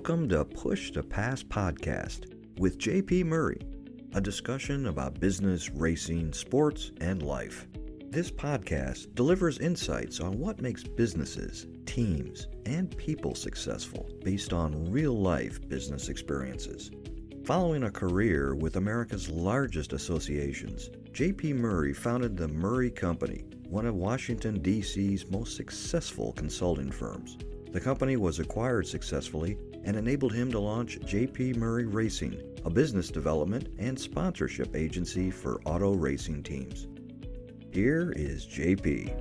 Welcome to Push to Pass podcast with JP Murray, a discussion about business, racing, sports, and life. This podcast delivers insights on what makes businesses, teams, and people successful based on real-life business experiences. Following a career with America's largest associations, JP Murray founded the Murray Company, one of Washington, D.C.'s most successful consulting firms. The company was acquired successfully and enabled him to launch JP Murray Racing, a business development and sponsorship agency for auto racing teams. Here is JP.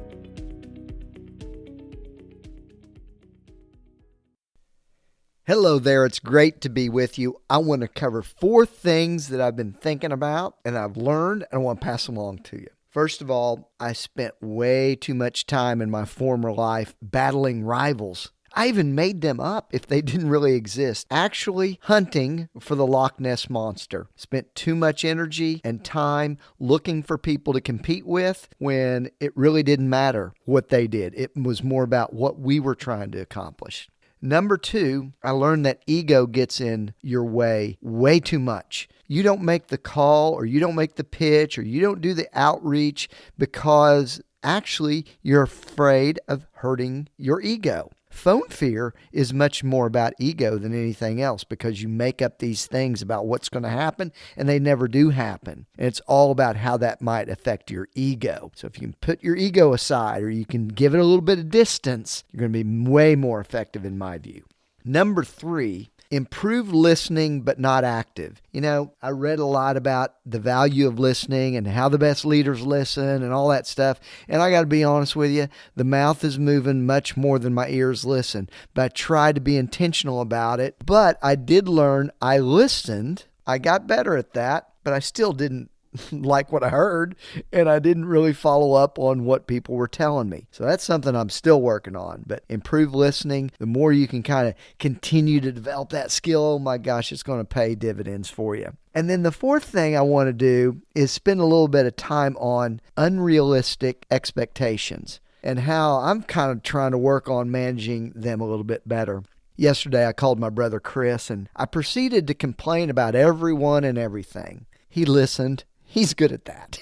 Hello there, it's great to be with you. I want to cover 4 things that I've been thinking about and I've learned, and I want to pass them along to you. First of all, I spent way too much time in my former life battling rivals. I even made them up if they didn't really exist. Actually, hunting for the Loch Ness Monster. Spent too much energy and time looking for people to compete with when it really didn't matter what they did. It was more about what we were trying to accomplish. Number 2, I learned that ego gets in your way too much. You don't make the call, or you don't make the pitch, or you don't do the outreach because actually you're afraid of hurting your ego. Phone fear is much more about ego than anything else because you make up these things about what's going to happen and they never do happen. And it's all about how that might affect your ego. So if you can put your ego aside or you can give it a little bit of distance, you're going to be way more effective in my view. Number 3, improve listening but not active. You know, I read a lot about the value of listening and how the best leaders listen and all that stuff. And I got to be honest with you, the mouth is moving much more than my ears listen. But I tried to be intentional about it. But I did learn I listened. I got better at that, but I still didn't like what I heard, and I didn't really follow up on what people were telling me. So that's something I'm still working on, but improve listening. The more you can kind of continue to develop that skill, oh my gosh, it's going to pay dividends for you. And then the 4th thing I want to do is spend a little bit of time on unrealistic expectations and how I'm kind of trying to work on managing them a little bit better. Yesterday, I called my brother Chris, and I proceeded to complain about everyone and everything. He listened. He's good at that.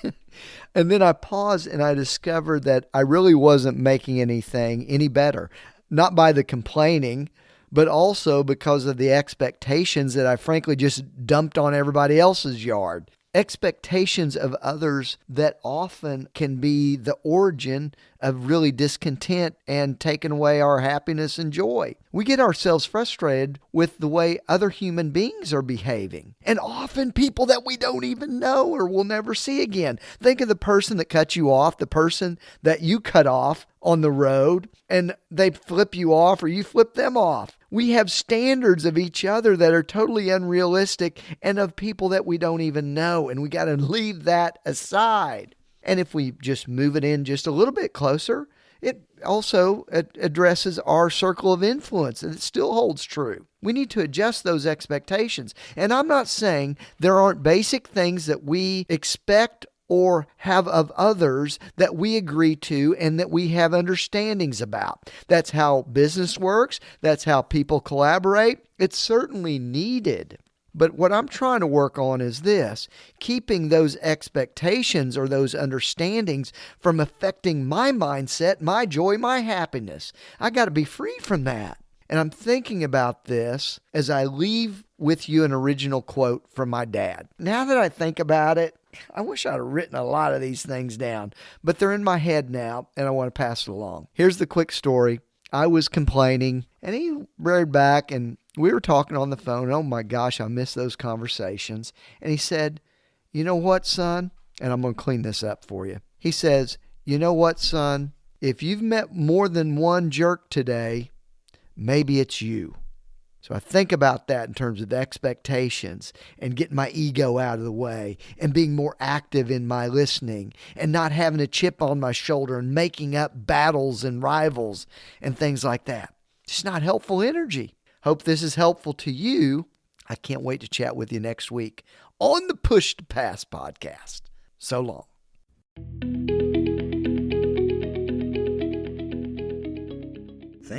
And then I paused and I discovered that I really wasn't making anything any better. Not by the complaining, but also because of the expectations that I frankly just dumped on everybody else's yard. Expectations of others that often can be the origin of really discontent and taking away our happiness and joy. We get ourselves frustrated with the way other human beings are behaving, and often people that we don't even know or will never see again. Think of the person that cut you off, the person that you cut off on the road, and they flip you off or you flip them off. We have standards of each other that are totally unrealistic and of people that we don't even know, and we got to leave that aside. And if we just move it in just a little bit closer, it also addresses our circle of influence, and it still holds true. We need to adjust those expectations. And I'm not saying there aren't basic things that we expect or have of others that we agree to and that we have understandings about. That's how business works. That's how people collaborate. It's certainly needed. But what I'm trying to work on is this, keeping those expectations or those understandings from affecting my mindset, my joy, my happiness. I got to be free from that. And I'm thinking about this as I leave with you an original quote from my dad. Now that I think about it, I wish I'd have written a lot of these things down, but they're in my head now and I want to pass it along. Here's the quick story. I was complaining and he read back and we were talking on the phone. Oh my gosh, I miss those conversations. And he said, "You know what, son?" And I'm going to clean this up for you. He says, "You know what, son? If you've met more than one jerk today, maybe it's you." So I think about that in terms of expectations and getting my ego out of the way and being more active in my listening and not having a chip on my shoulder and making up battles and rivals and things like that. It's not helpful energy. Hope this is helpful to you. I can't wait to chat with you next week on the Push to Pass podcast. So long.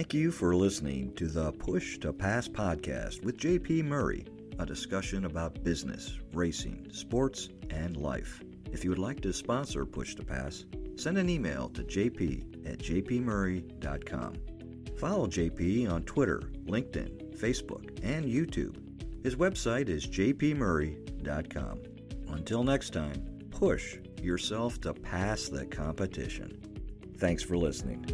Thank you for listening to the Push to Pass podcast with JP Murray, a discussion about business, racing, sports, and life. If you would like to sponsor Push to Pass, send an email to jp@jpmurray.com. Follow JP on Twitter, LinkedIn, Facebook, and YouTube. His website is jpmurray.com. Until next time, push yourself to pass the competition. Thanks for listening.